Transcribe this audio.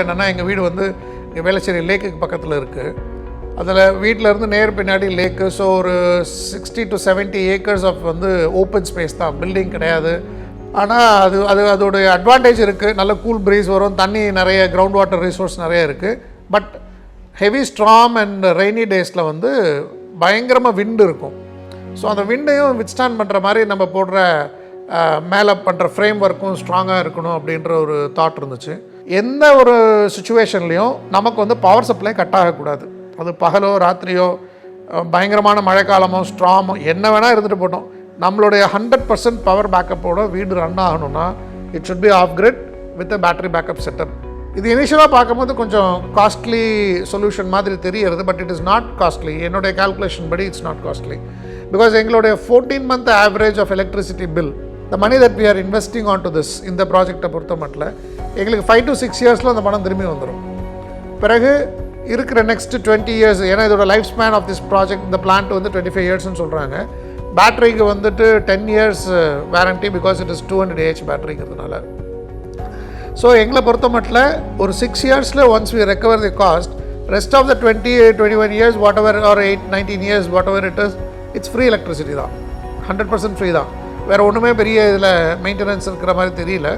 என்னென்னா எங்கள் வீடு வந்து இங்கே வேளச்சேரி லேக்குக்கு பக்கத்தில் இருக்குது. அதில் வீட்டிலேருந்து நேர் பின்னாடி லேக்கு. ஸோ ஒரு 60 to 70 ஏக்கர்ஸ் ஆஃப் வந்து ஓப்பன் ஸ்பேஸ் தான், பில்டிங் கிடையாது. ஆனால் அதோடைய அட்வான்டேஜ் இருக்குது. நல்ல கூல் ப்ரீஸ் வரும், தண்ணி நிறைய, கிரவுண்ட் வாட்டர் ரிசோர்ஸ் நிறைய இருக்குது. பட் ஹெவி ஸ்ட்ராம் அண்ட் ரெய்னி டேஸில் வந்து பயங்கரமாக விண்டு இருக்கும். ஸோ அந்த விண்டையும் வித்ஸ்டாண்ட் பண்ணுற மாதிரி நம்ம போடுற மேலே பண்ணுற ஃப்ரேம் ஒர்க்கும் ஸ்ட்ராங்காக இருக்கணும் அப்படின்ற ஒரு தாட் இருந்துச்சு. எந்த ஒரு சுச்சுவேஷன்லேயும் நமக்கு வந்து பவர் சப்ளை கட் ஆகக்கூடாது. அது பகலோ ராத்திரியோ பயங்கரமான மழைக்காலமோ ஸ்ட்ராமோ என்ன வேணால் இருந்துட்டு போட்டோம், நம்மளுடைய 100% பவர் பேக்கப்போட வீடு ரன் ஆகணும்னா it should be off grid with a battery backup setup. இது இனிஷியலாக பார்க்கும்போது கொஞ்சம் காஸ்ட்லி சொல்யூஷன் மாதிரி தெரிகிறது. But it is not costly. என்னுடைய கால்குலேஷன் படி இட்ஸ் நாட் காஸ்ட்லி. பிகாஸ் எங்களுடைய 14 month average of electricity bill, the money that we are investing on to this, இந்த ப்ராஜெக்டை பொறுத்த மட்டும் எங்களுக்கு 5 to 6 yearsல அந்த பணம் திரும்பி வந்துடும். பிறகு இருக்கிற நெக்ஸ்ட் 20 years, ஏன்னா இதோட life span of this project, இந்த பிளான்ட் வந்து 25 yearsன்னு சொல்கிறாங்க. பேட்டரிக்கு வந்துட்டு 10 years warranty, because it is 200 Ah பேட்டரிங்கிறதுனால. ஸோ எங்களை பொறுத்த மட்டும் ஒரு 6 yearsல once we recover the cost, rest of the 21 years whatever or 19 years whatever it is, it's free electricity தான், 100% ஃப்ரீ தான். வேறு ஒன்றுமே பெரிய இதில் மெயின்டெனன்ஸ் இருக்கிற மாதிரி தெரியல.